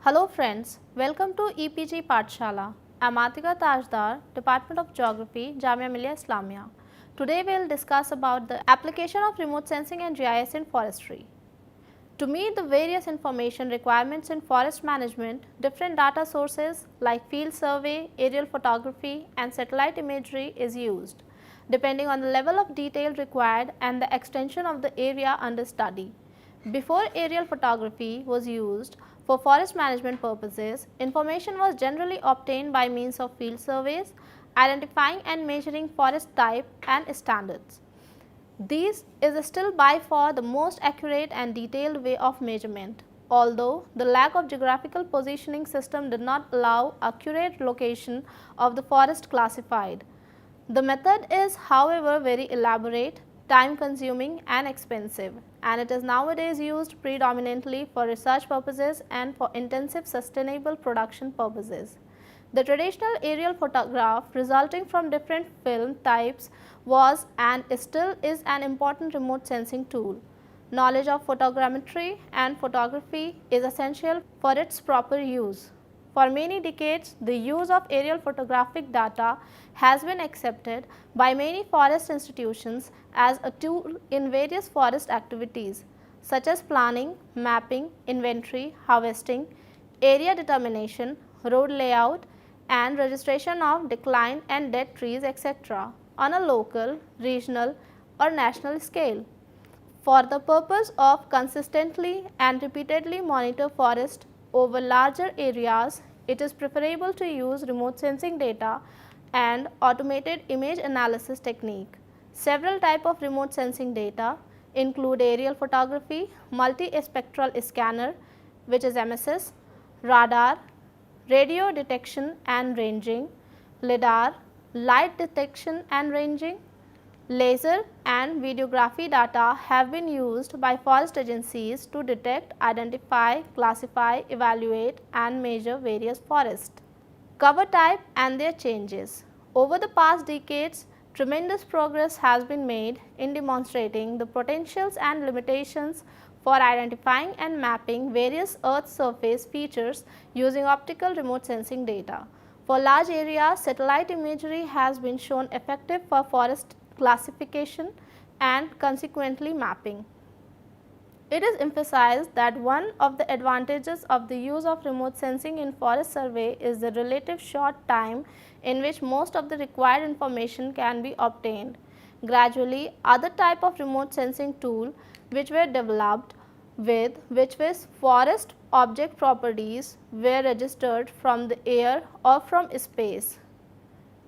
Hello friends, welcome to EPG Pathshala. I am Atika Tajdar, Department of Geography, Jamia Millia Islamia. Today we will discuss about the application of remote sensing and GIS in forestry. To meet the various information requirements in forest management, different data sources like field survey, aerial photography and satellite imagery is used, depending on the level of detail required and the extension of the area under study. Before aerial photography was used for forest management purposes, information was generally obtained by means of field surveys, identifying and measuring forest type and standards. This is still by far the most accurate and detailed way of measurement, although the lack of geographical positioning system did not allow accurate location of the forest classified. The method is, however, very elaborate, time consuming and expensive, and it is nowadays used predominantly for research purposes and for intensive sustainable production purposes. The traditional aerial photograph resulting from different film types was and still is an important remote sensing tool. Knowledge of photogrammetry and photography is essential for its proper use. For many decades, the use of aerial photographic data has been accepted by many forest institutions as a tool in various forest activities such as planning, mapping, inventory, harvesting, area determination, road layout, and registration of declined and dead trees, etc., on a local, regional, or national scale. For the purpose of consistently and repeatedly monitor forest over larger areas, it is preferable to use remote sensing data and automated image analysis technique. Several types of remote sensing data include aerial photography, multispectral scanner, which is MSS, radar, radio detection and ranging, LIDAR, light detection and ranging, laser and videography data have been used by forest agencies to detect, identify, classify, evaluate and measure various forests. Cover type and their changes. Over the past decades, tremendous progress has been made in demonstrating the potentials and limitations for identifying and mapping various Earth surface features using optical remote sensing data. For large areas, satellite imagery has been shown effective for forest classification and consequently mapping. It is emphasized that one of the advantages of the use of remote sensing in forest survey is the relative short time in which most of the required information can be obtained. Gradually, other type of remote sensing tool which were developed with which was forest object properties were registered from the air or from space.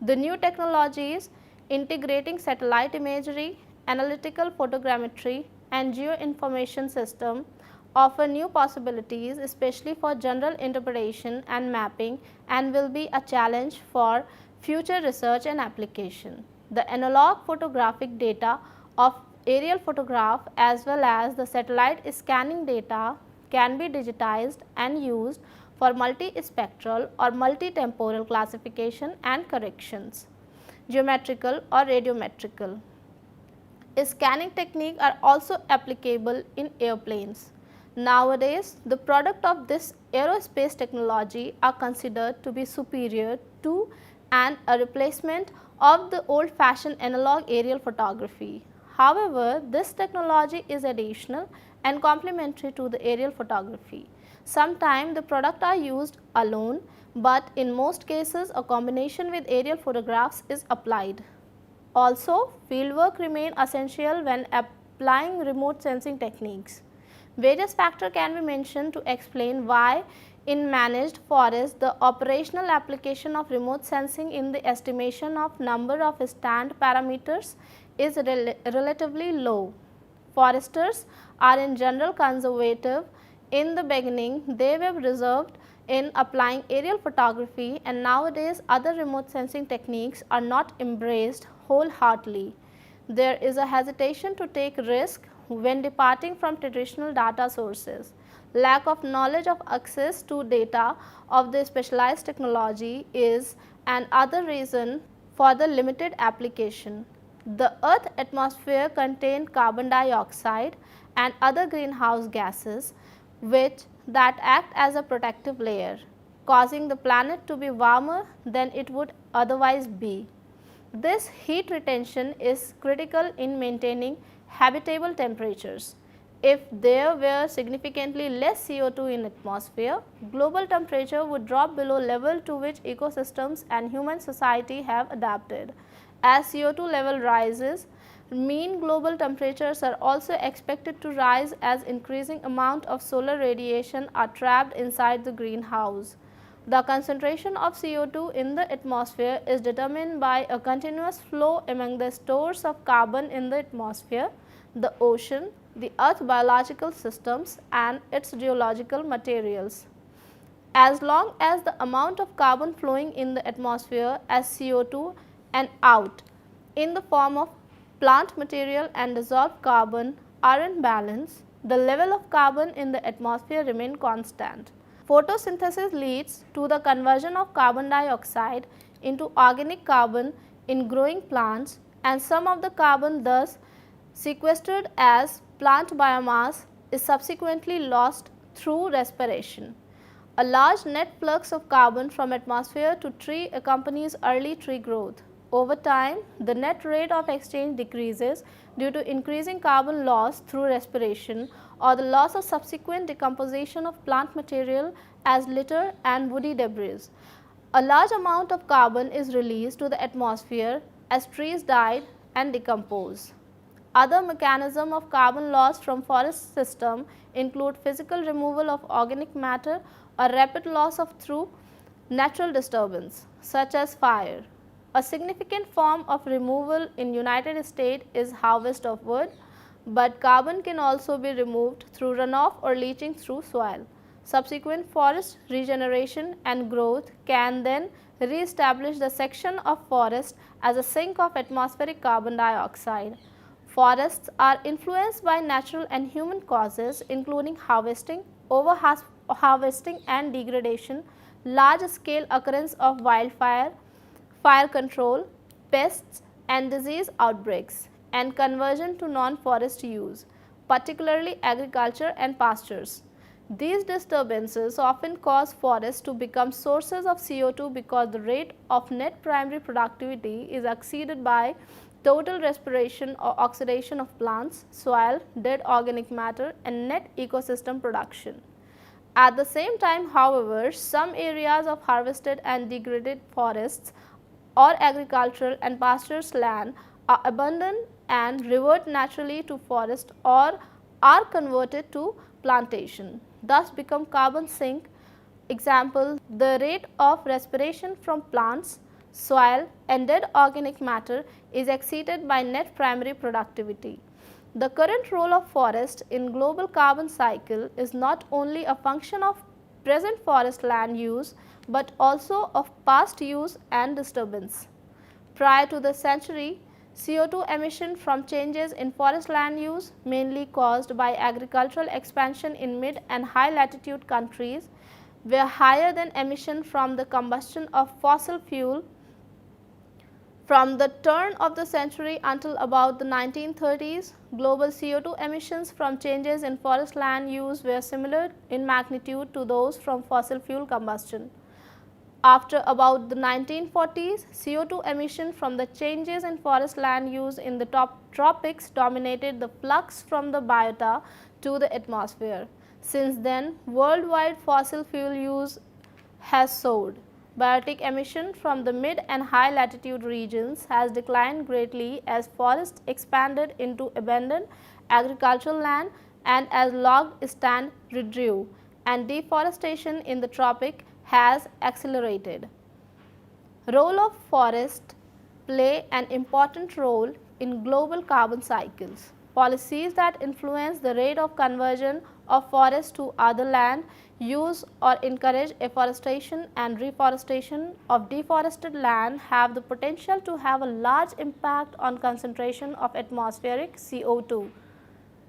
The new technologies integrating satellite imagery, analytical photogrammetry and geoinformation system offer new possibilities, especially for general interpretation and mapping, and will be a challenge for future research and application. The analog photographic data of aerial photograph as well as the satellite scanning data can be digitized and used for multispectral or multitemporal classification and corrections, geometrical or radiometrical. Scanning techniques are also applicable in airplanes. Nowadays, the product of this aerospace technology are considered to be superior to and a replacement of the old fashioned analog aerial photography. However, this technology is additional and complementary to the aerial photography. Sometimes the products are used alone, but in most cases a combination with aerial photographs is applied. Also, fieldwork remain essential when applying remote sensing techniques. Various factors can be mentioned to explain why in managed forests the operational application of remote sensing in the estimation of number of stand parameters is relatively low. Foresters are in general conservative. In the beginning, they were reserved in applying aerial photography, and nowadays other remote sensing techniques are not embraced wholeheartedly. There is a hesitation to take risk when departing from traditional data sources. Lack of knowledge of access to data of the specialized technology is another reason for the limited application. The Earth atmosphere contains carbon dioxide and other greenhouse gases which that act as a protective layer, causing the planet to be warmer than it would otherwise be. This heat retention is critical in maintaining habitable temperatures. If there were significantly less CO2 in atmosphere, global temperature would drop below level to which ecosystems and human society have adapted. As CO2 level rises, mean global temperatures are also expected to rise as increasing amount of solar radiation are trapped inside the greenhouse. The concentration of CO2 in the atmosphere is determined by a continuous flow among the stores of carbon in the atmosphere, the ocean, the Earth's biological systems and its geological materials. As long as the amount of carbon flowing in the atmosphere as CO2 and out in the form of plant material and dissolved carbon are in balance, the level of carbon in the atmosphere remain constant. Photosynthesis leads to the conversion of carbon dioxide into organic carbon in growing plants, and some of the carbon thus sequestered as plant biomass is subsequently lost through respiration. A large net flux of carbon from atmosphere to tree accompanies early tree growth. Over time, the net rate of exchange decreases due to increasing carbon loss through respiration or the loss of subsequent decomposition of plant material as litter and woody debris. A large amount of carbon is released to the atmosphere as trees die and decompose. Other mechanisms of carbon loss from forest system include physical removal of organic matter or rapid loss of through natural disturbance such as fire. A significant form of removal in United States is harvest of wood, but carbon can also be removed through runoff or leaching through soil. Subsequent forest regeneration and growth can then re-establish the section of forest as a sink of atmospheric carbon dioxide. Forests are influenced by natural and human causes including harvesting, over-harvesting and degradation, large-scale occurrence of wildfire, fire control, pests and disease outbreaks, and conversion to non-forest use, particularly agriculture and pastures. These disturbances often cause forests to become sources of CO2 because the rate of net primary productivity is exceeded by total respiration or oxidation of plants, soil, dead organic matter and net ecosystem production. At the same time, however, some areas of harvested and degraded forests or agricultural and pastures land are abandoned and revert naturally to forest or are converted to plantation, thus become carbon sink. Example, the rate of respiration from plants, soil and dead organic matter is exceeded by net primary productivity. The current role of forest in global carbon cycle is not only a function of present forest land use, but also of past use and disturbance. Prior to the century, CO2 emission from changes in forest land use, mainly caused by agricultural expansion in mid and high latitude countries, were higher than emission from the combustion of fossil fuel. From the turn of the century until about the 1930s, global CO2 emissions from changes in forest land use were similar in magnitude to those from fossil fuel combustion. After about the 1940s, CO2 emission from the changes in forest land use in the tropics dominated the flux from the biota to the atmosphere. Since then, worldwide fossil fuel use has soared. Biotic emission from the mid and high latitude regions has declined greatly as forests expanded into abandoned agricultural land and as logged stand withdrew, and deforestation in the tropic has accelerated. Role of forest play an important role in global carbon cycles. Policies that influence the rate of conversion of forests to other land use or encourage afforestation and reforestation of deforested land have the potential to have a large impact on concentration of atmospheric CO2.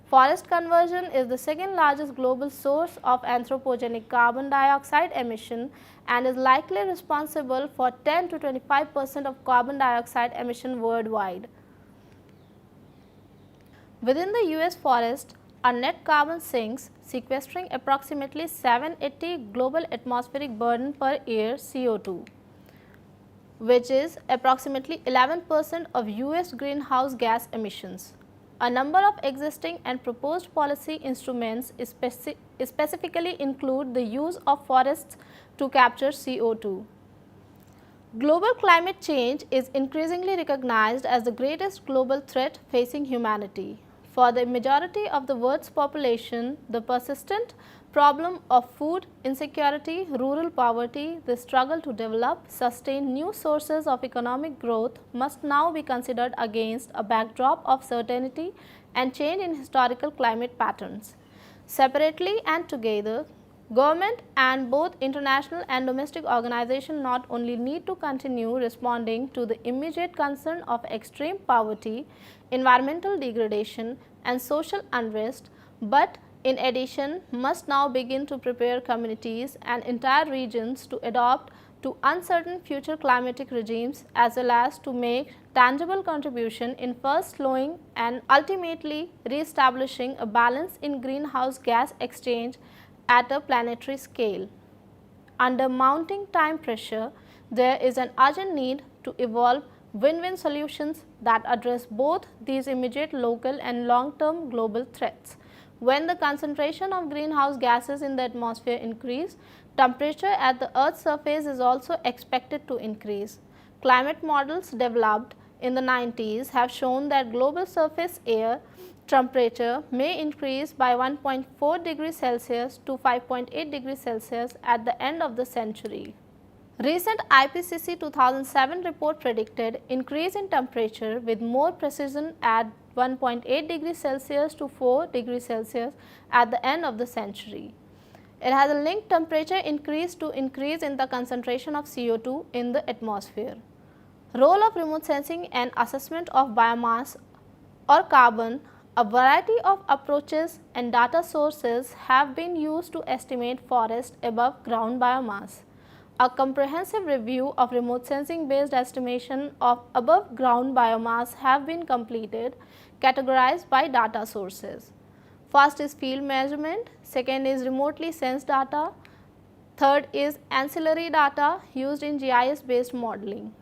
Forest conversion is the second largest global source of anthropogenic carbon dioxide emission and is likely responsible for 10 to 25% of carbon dioxide emission worldwide. Within the US forest, our net carbon sinks, sequestering approximately 780 global atmospheric burden per year CO2, which is approximately 11% of US greenhouse gas emissions. A number of existing and proposed policy instruments specifically include the use of forests to capture CO2. Global climate change is increasingly recognized as the greatest global threat facing humanity. For the majority of the world's population, the persistent problem of food insecurity, rural poverty, the struggle to develop, sustain new sources of economic growth must now be considered against a backdrop of certainty and change in historical climate patterns. Separately and together, government and both international and domestic organizations not only need to continue responding to the immediate concern of extreme poverty, environmental degradation and social unrest, but in addition must now begin to prepare communities and entire regions to adopt to uncertain future climatic regimes as well as to make tangible contribution in first slowing and ultimately re-establishing a balance in greenhouse gas exchange at a planetary scale. Under mounting time pressure, there is an urgent need to evolve win-win solutions that address both these immediate local and long-term global threats. When the concentration of greenhouse gases in the atmosphere increase, temperature at the Earth's surface is also expected to increase. Climate models developed in the 90s have shown that global surface air temperature may increase by 1.4 degrees Celsius to 5.8 degrees Celsius at the end of the century. Recent IPCC 2007 report predicted increase in temperature with more precision at 1.8 degrees Celsius to 4 degrees Celsius at the end of the century. It has linked temperature increase to increase in the concentration of CO2 in the atmosphere. Role of remote sensing and assessment of biomass or carbon. A variety of approaches and data sources have been used to estimate forest above ground biomass. A comprehensive review of remote sensing based estimation of above ground biomass have been completed, categorized by data sources. First is field measurement, second is remotely sensed data, third is ancillary data used in GIS based modeling.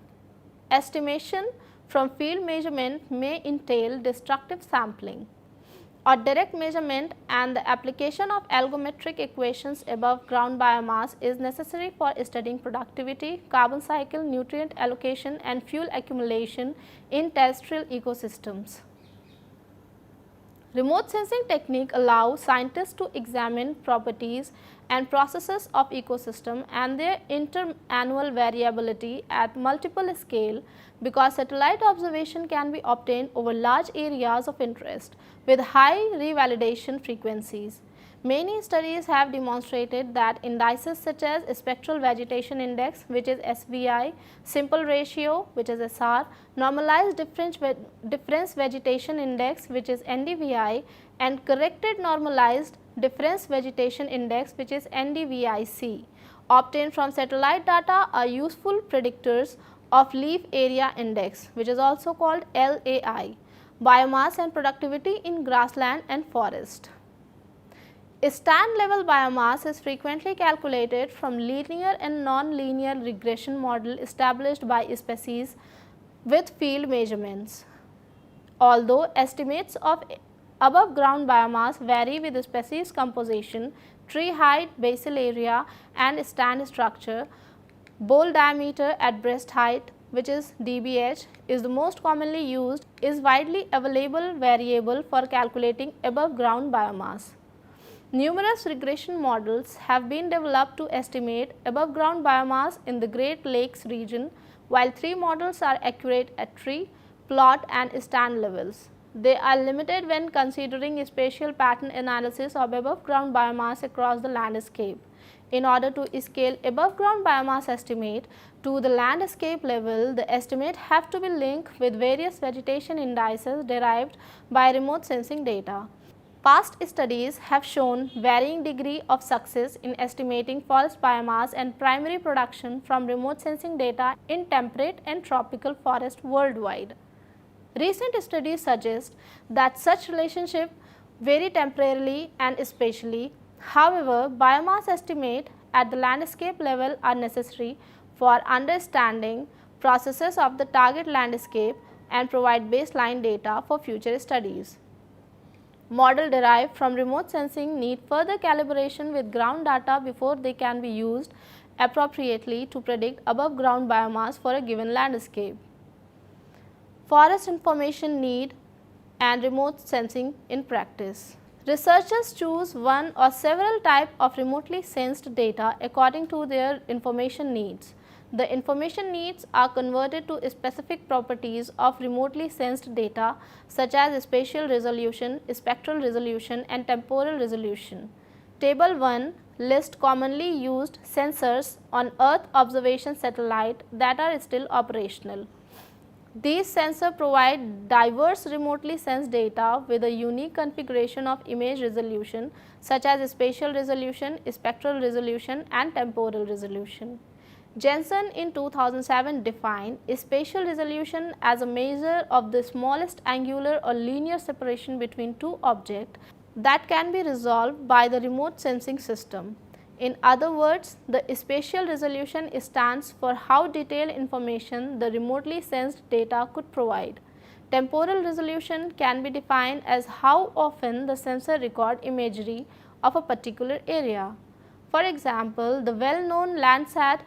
Estimation from field measurement may entail destructive sampling or direct measurement, and the application of algometric equations above ground biomass is necessary for studying productivity, carbon cycle, nutrient allocation and fuel accumulation in terrestrial ecosystems. Remote sensing technique allow scientists to examine properties and processes of ecosystem and their interannual variability at multiple scale, because satellite observation can be obtained over large areas of interest with high revalidation frequencies. Many studies have demonstrated that indices such as spectral vegetation index, which is SVI, simple ratio, which is SR, normalized difference vegetation index, which is NDVI, and corrected normalized difference vegetation index, which is NDVIC, obtained from satellite data are useful predictors of leaf area index, which is also called LAI, biomass and productivity in grassland and forest. Stand level biomass is frequently calculated from linear and non-linear regression model established by species with field measurements. Although estimates of above ground biomass vary with species composition, tree height, basal area and stand structure, bole diameter at breast height, which is DBH, is the most commonly used, is widely available variable for calculating above ground biomass. Numerous regression models have been developed to estimate above ground biomass in the Great Lakes region, while 3 models are accurate at tree, plot and stand levels. They are limited when considering spatial pattern analysis of above ground biomass across the landscape. In order to scale above ground biomass estimate to the landscape level, the estimate have to be linked with various vegetation indices derived by remote sensing data. Past studies have shown varying degree of success in estimating forest biomass and primary production from remote sensing data in temperate and tropical forests worldwide. Recent studies suggest that such relationship vary temporarily and spatially. However, biomass estimates at the landscape level are necessary for understanding processes of the target landscape and provide baseline data for future studies. Models derived from remote sensing need further calibration with ground data before they can be used appropriately to predict above ground biomass for a given landscape. Forest information need and remote sensing in practice. Researchers choose one or several types of remotely sensed data according to their information needs. The information needs are converted to specific properties of remotely sensed data such as spatial resolution, spectral resolution and temporal resolution. Table 1 lists commonly used sensors on Earth observation satellite that are still operational. These sensors provide diverse remotely sensed data with a unique configuration of image resolution such as spatial resolution, spectral resolution and temporal resolution. Jensen in 2007 defined spatial resolution as a measure of the smallest angular or linear separation between two objects that can be resolved by the remote sensing system. In other words, the spatial resolution stands for how detailed information the remotely sensed data could provide. Temporal resolution can be defined as how often the sensor records imagery of a particular area. For example, the well-known Landsat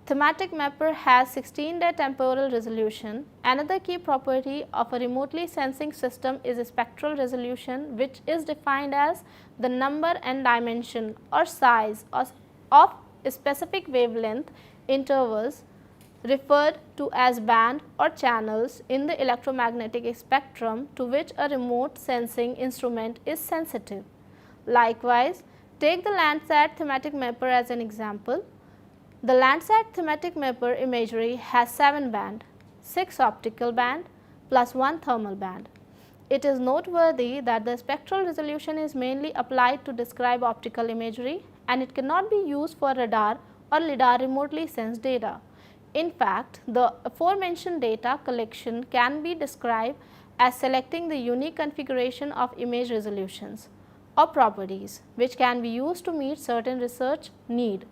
thematic mapper has 16-day temporal resolution. Another key property of a remotely sensing system is spectral resolution, which is defined as the number and dimension or size of specific wavelength intervals referred to as band or channels in the electromagnetic spectrum to which a remote sensing instrument is sensitive. Likewise, take the Landsat thematic mapper as an example. The Landsat thematic mapper imagery has 7 bands, 6 optical band plus 1 thermal band. It is noteworthy that the spectral resolution is mainly applied to describe optical imagery and it cannot be used for radar or LIDAR remotely sensed data. In fact, the aforementioned data collection can be described as selecting the unique configuration of image resolutions or properties which can be used to meet certain research need.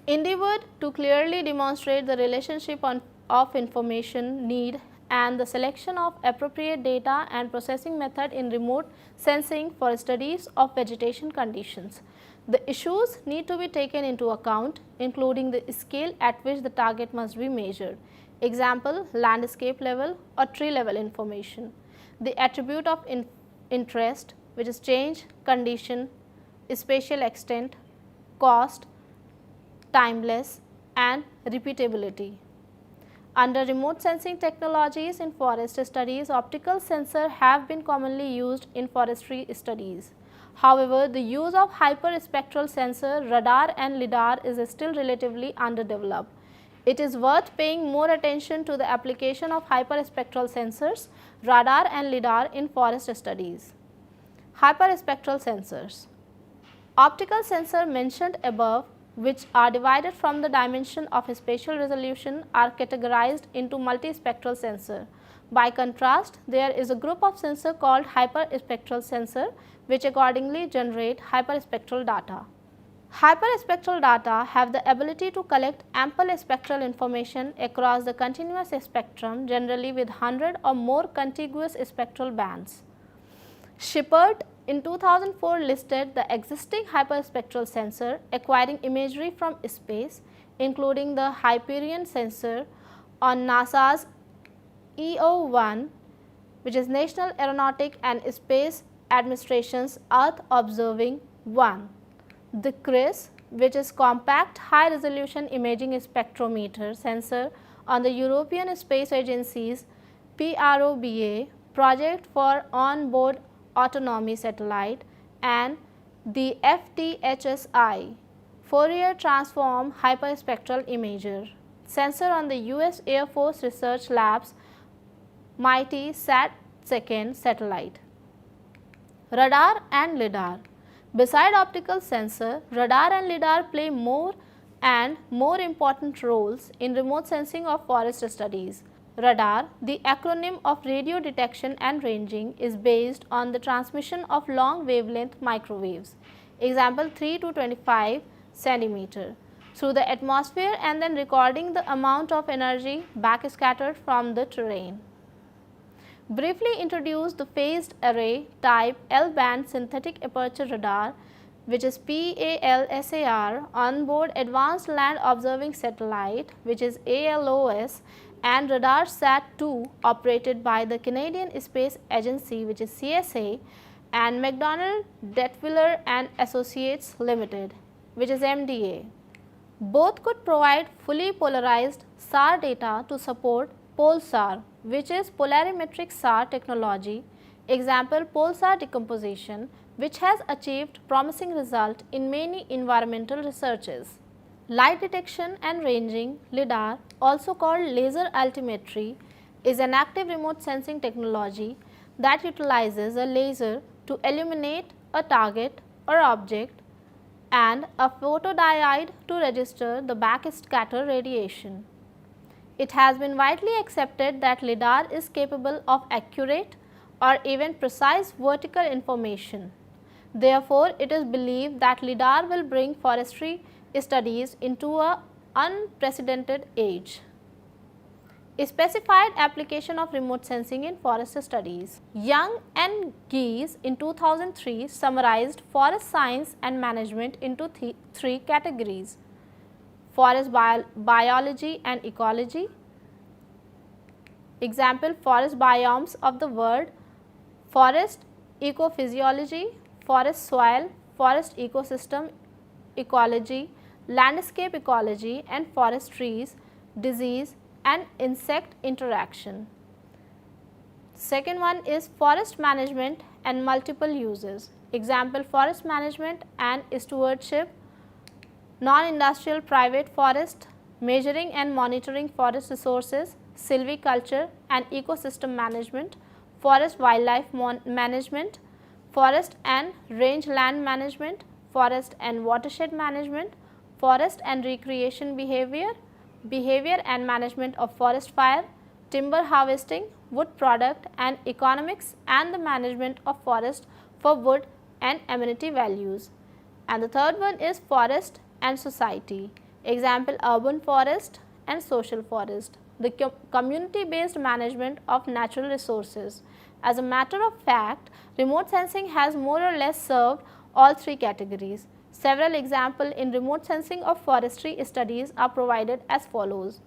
Endeavored to clearly demonstrate the relationship of information need and the selection of appropriate data and processing method in remote sensing for studies of vegetation conditions. The issues need to be taken into account, including the scale at which the target must be measured. Example, landscape level or tree level information. The attribute of interest, which is change, condition, spatial extent, cost, timeless and repeatability. Under remote sensing technologies in forest studies, optical sensors have been commonly used in forestry studies. However, the use of hyperspectral sensor, radar and LIDAR is still relatively underdeveloped. It is worth paying more attention to the application of hyperspectral sensors, radar and LIDAR in forest studies. Hyperspectral sensors. Optical sensors mentioned above, which are divided from the dimension of spatial resolution, are categorized into multispectral sensor. By contrast, there is a group of sensors called hyperspectral sensor, which accordingly generate hyperspectral data. Hyperspectral data have the ability to collect ample spectral information across the continuous spectrum, generally with 100 or more contiguous spectral bands. Shepard in 2004 listed the existing hyperspectral sensor acquiring imagery from space, including the Hyperion sensor on NASA's EO-1, which is National Aeronautic and Space Administration's Earth Observing 1. The CRIS, which is Compact High Resolution Imaging Spectrometer sensor on the European Space Agency's PROBA project for on-board autonomy satellite, and the FTHSI Fourier Transform Hyperspectral Imager sensor on the US Air Force Research Labs MIghty SAT-2 satellite. Radar and LIDAR. Beside optical sensor, radar and LIDAR play more and more important roles in remote sensing of forest studies. Radar, the acronym of radio detection and ranging, is based on the transmission of long wavelength microwaves, example 3 to 25 centimeter, through the atmosphere and then recording the amount of energy backscattered from the terrain. Briefly introduce the phased array type L-band synthetic aperture radar, which is PALSAR, on-board Advanced Land Observing Satellite, which is ALOS, and RadarSat-2 operated by the Canadian Space Agency, which is CSA, and McDonnell Douglas and Associates Limited, which is MDA. Both could provide fully polarized SAR data to support POLSAR, which is polarimetric SAR technology, example POLSAR decomposition, which has achieved promising result in many environmental researches. Light detection and ranging LIDAR, also called laser altimetry, is an active remote sensing technology that utilizes a laser to illuminate a target or object and a photodiode to register the backscatter radiation. It has been widely accepted that LIDAR is capable of accurate or even precise vertical information. Therefore, it is believed that LIDAR will bring forestry studies into an unprecedented age. A specified application of remote sensing in forest studies. Young and Gies in 2003 summarized forest science and management into three categories: forest biology and ecology, example forest biomes of the world, forest ecophysiology, forest soil, forest ecosystem ecology, landscape ecology, and forest trees, disease and insect interaction. Second one is forest management and multiple uses, example forest management and stewardship, non-industrial private forest, measuring and monitoring forest resources, silviculture and ecosystem management, forest wildlife management, forest and range land management, forest and watershed management, forest and recreation behavior, behavior and management of forest fire, timber harvesting, wood product and economics, and the management of forest for wood and amenity values. And the third one is forest and society, example urban forest and social forest, the community based management of natural resources. As a matter of fact, remote sensing has more or less served all three categories. Several examples in remote sensing of forestry studies are provided as follows.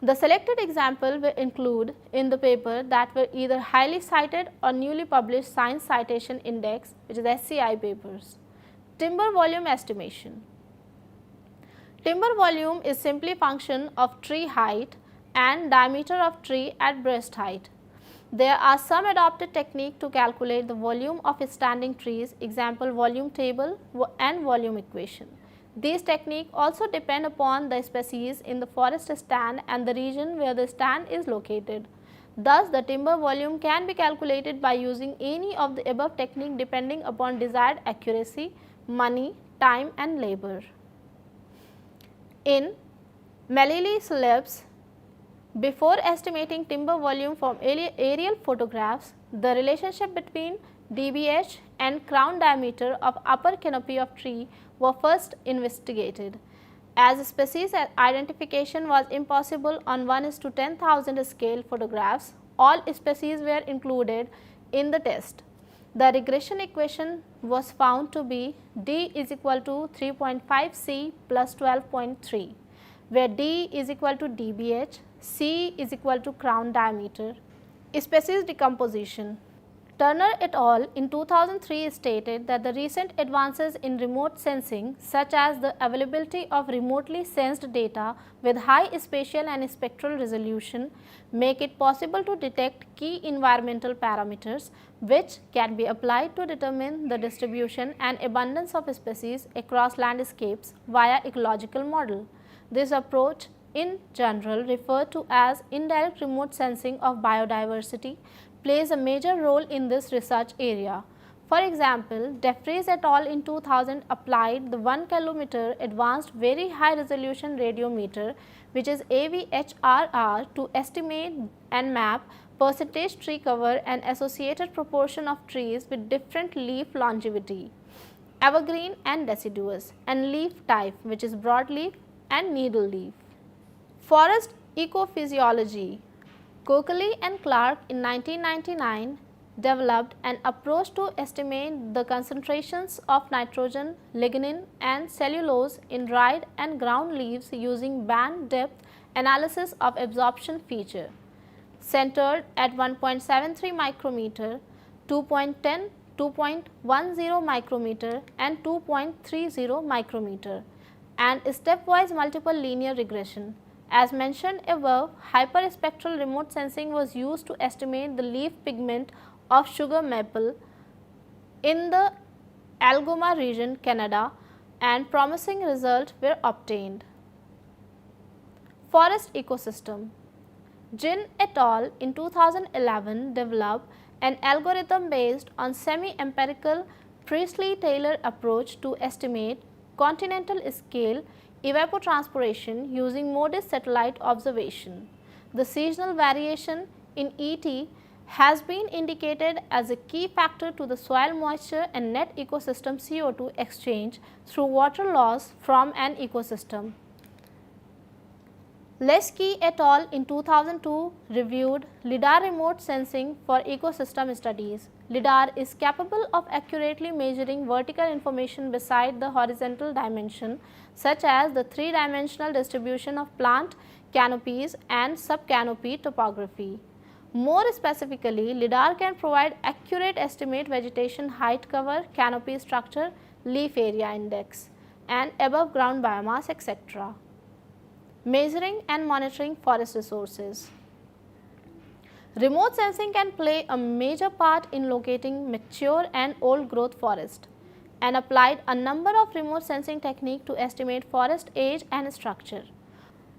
The selected example will include in the paper that were either highly cited or newly published Science Citation Index, which is SCI papers. Timber volume estimation. Timber volume is simply function of tree height and diameter of tree at breast height. There are some adopted technique to calculate the volume of standing trees, example volume table and volume equation. These techniques also depend upon the species in the forest stand and the region where the stand is located. Thus, the timber volume can be calculated by using any of the above technique depending upon desired accuracy, money, time and labor. In Malili Phillips, before estimating timber volume from aerial photographs, the relationship between DBH and crown diameter of upper canopy of tree were first investigated. As species identification was impossible on 1:10,000 scale photographs, all species were included in the test. The regression equation was found to be D is equal to 3.5 C plus 12.3, where D is equal to DBH, C is equal to crown diameter. Species decomposition. Turner et al. In 2003 stated that the recent advances in remote sensing, such as the availability of remotely sensed data with high spatial and spectral resolution, make it possible to detect key environmental parameters which can be applied to determine the distribution and abundance of species across landscapes via ecological model. This approach in general referred to as indirect remote sensing of biodiversity plays a major role in this research area. For example, DeFries et al. In 2000 applied the 1 km Advanced Very High Resolution Radiometer, which is AVHRR, to estimate and map percentage tree cover and associated proportion of trees with different leaf longevity, evergreen and deciduous, and leaf type, which is broadleaf and needle leaf. Forest ecophysiology. Coakley and Clark in 1999 developed an approach to estimate the concentrations of nitrogen, lignin and cellulose in dried and ground leaves using band depth analysis of absorption feature, centered at 1.73 micrometer, 2.10, 2.10 micrometer and 2.30 micrometer, and stepwise multiple linear regression. As mentioned above, hyperspectral remote sensing was used to estimate the leaf pigment of sugar maple in the Algoma region, Canada, and promising results were obtained. Forest ecosystem. Jin et al. In 2011 developed an algorithm based on semi-empirical Priestley-Taylor approach to estimate continental scale evapotranspiration using MODIS satellite observation. The seasonal variation in ET has been indicated as a key factor to the soil moisture and net ecosystem CO2 exchange through water loss from an ecosystem. Lesky et al. In 2002 reviewed LIDAR remote sensing for ecosystem studies. LIDAR is capable of accurately measuring vertical information beside the horizontal dimension, such as the three-dimensional distribution of plant canopies and subcanopy topography. More specifically, LIDAR can provide accurate estimate vegetation height cover, canopy structure, leaf area index, and above ground biomass, etc. Measuring and monitoring forest resources. Remote sensing can play a major part in locating mature and old growth forest, and applied a number of remote sensing techniques to estimate forest age and structure.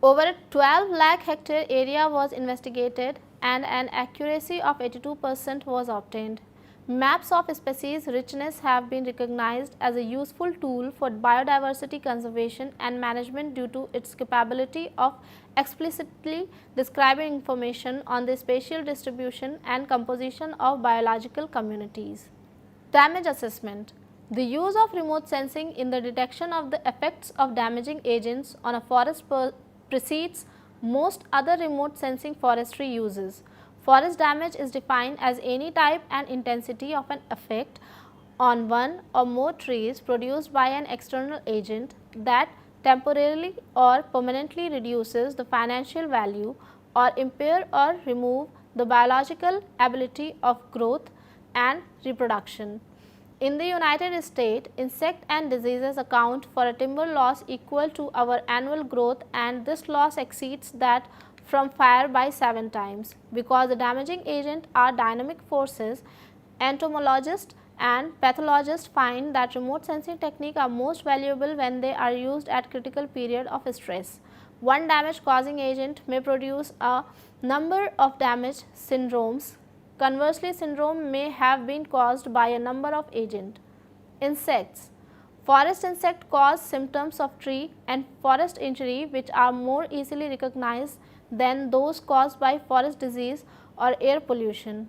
Over 12 lakh hectare area was investigated and an accuracy of 82% was obtained. Maps of species richness have been recognized as a useful tool for biodiversity conservation and management due to its capability of explicitly describing information on the spatial distribution and composition of biological communities. Damage assessment. The use of remote sensing in the detection of the effects of damaging agents on a forest precedes most other remote sensing forestry uses. Forest damage is defined as any type and intensity of an effect on one or more trees produced by an external agent that temporarily or permanently reduces the financial value or impair or remove the biological ability of growth and reproduction. In the United States, insect and diseases account for a timber loss equal to our annual growth, and this loss exceeds that from fire by 7 times. Because the damaging agent are dynamic forces, entomologists and pathologists find that remote sensing techniques are most valuable when they are used at critical period of stress. One damage causing agent may produce a number of damage syndromes. Conversely, syndrome may have been caused by a number of agents. Insects. Forest insect cause symptoms of tree and forest injury which are more easily recognized than those caused by forest disease or air pollution.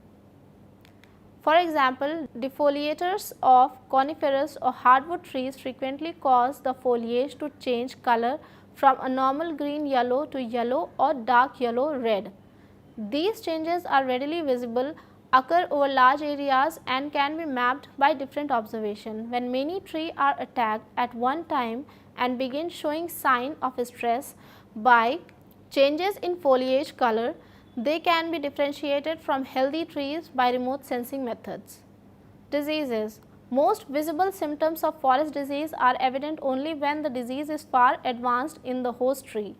For example, defoliators of coniferous or hardwood trees frequently cause the foliage to change color from a normal green yellow to yellow or dark yellow red. These changes are readily visible, occur over large areas and can be mapped by different observation. When many trees are attacked at one time and begin showing sign of stress by changes in foliage color, they can be differentiated from healthy trees by remote sensing methods. Diseases. Most visible symptoms of forest disease are evident only when the disease is far advanced in the host tree.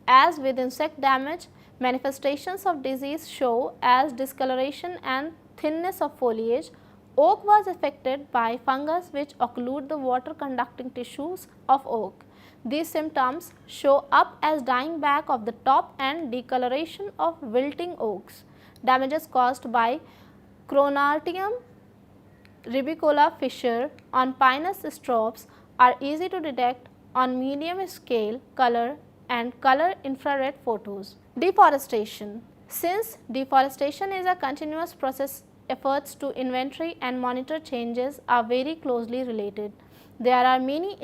As with insect damage, manifestations of disease show as discoloration and thinness of foliage. Oak was affected by fungus which occlude the water conducting tissues of oak. These symptoms show up as dying back of the top and decoloration of wilting oaks. Damages caused by Cronartium Rubicola fissure on Pinus stropes are easy to detect on medium scale color and color infrared photos. Deforestation. Since deforestation is a continuous process, efforts to inventory and monitor changes are very closely related. There are many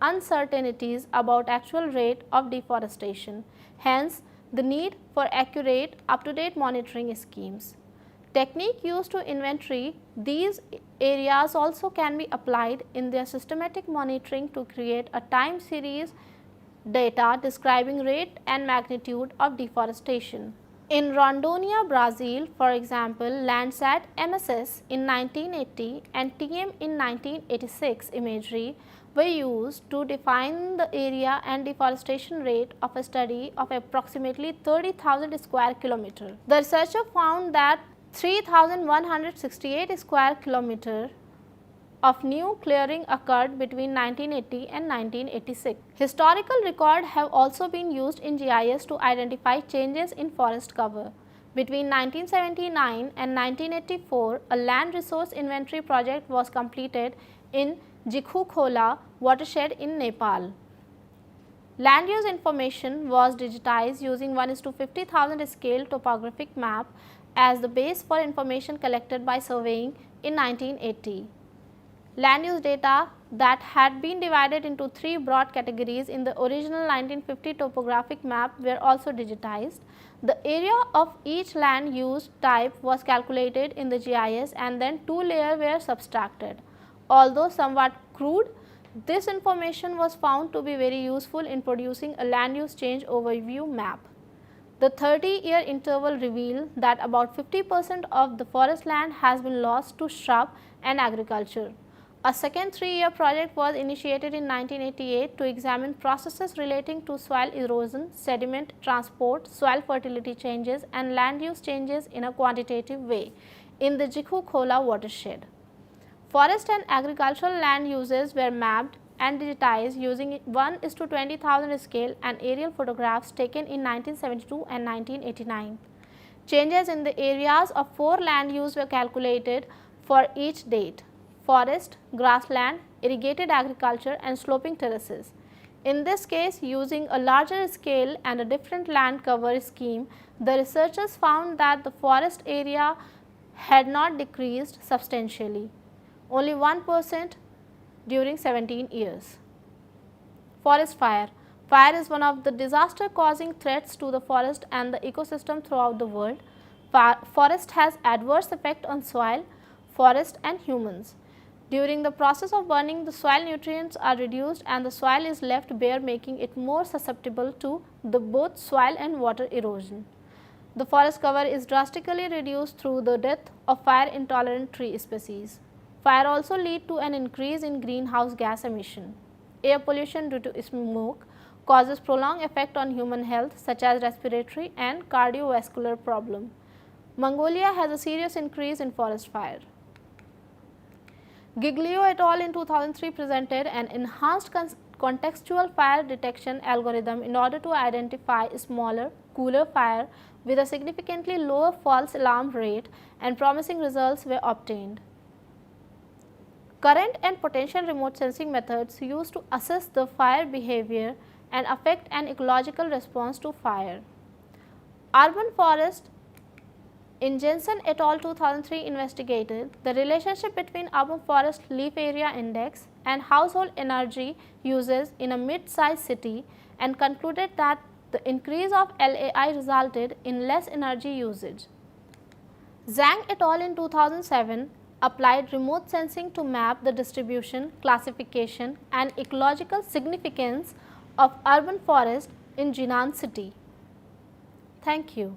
uncertainties about actual rate of deforestation. Hence, the need for accurate, up-to-date monitoring schemes. Technique used to inventory these areas also can be applied in their systematic monitoring to create a time series data describing rate and magnitude of deforestation. In Rondônia, Brazil, for example, Landsat MSS in 1980 and TM in 1986 imagery were used to define the area and deforestation rate of a study of approximately 30,000 square kilometer. The researcher found that 3,168 square kilometer of new clearing occurred between 1980 and 1986. Historical records have also been used in GIS to identify changes in forest cover. Between 1979 and 1984, a land resource inventory project was completed in Jikhu-Khola watershed in Nepal. Land use information was digitized using 1:50,000 scale topographic map as the base for information collected by surveying in 1980. Land use data that had been divided into three broad categories in the original 1950 topographic map were also digitized. The area of each land use type was calculated in the GIS and then two layers were subtracted. Although somewhat crude, this information was found to be very useful in producing a land use change overview map. The 30-year interval revealed that about 50% of the forest land has been lost to shrub and agriculture. A second 3-year project was initiated in 1988 to examine processes relating to soil erosion, sediment transport, soil fertility changes and land use changes in a quantitative way in the Jikhu-Khola watershed. Forest and agricultural land uses were mapped and digitized using 1:20,000 scale and aerial photographs taken in 1972 and 1989. Changes in the areas of 4 land use were calculated for each date: forest, grassland, irrigated agriculture and sloping terraces. In this case, using a larger scale and a different land cover scheme, the researchers found that the forest area had not decreased substantially, only 1% during 17 years. Forest fire. Fire is one of the disaster causing threats to the forest and the ecosystem throughout the world. Forest has adverse effect on soil, forest and humans. During the process of burning, the soil nutrients are reduced and the soil is left bare, making it more susceptible to the both soil and water erosion. The forest cover is drastically reduced through the death of fire intolerant tree species. Fire also leads to an increase in greenhouse gas emission. Air pollution due to smoke causes prolonged effect on human health such as respiratory and cardiovascular problem. Mongolia has a serious increase in forest fire. Giglio et al. In 2003 presented an enhanced contextual fire detection algorithm in order to identify smaller, cooler fire with a significantly lower false alarm rate, and promising results were obtained. Current and potential remote sensing methods used to assess the fire behavior and affect an ecological response to fire. Urban forest. In Jensen et al. 2003 investigated the relationship between urban forest leaf area index and household energy uses in a mid-sized city and concluded that the increase of LAI resulted in less energy usage. Zhang et al. In 2007 applied remote sensing to map the distribution, classification and ecological significance of urban forest in Jinan city. Thank you.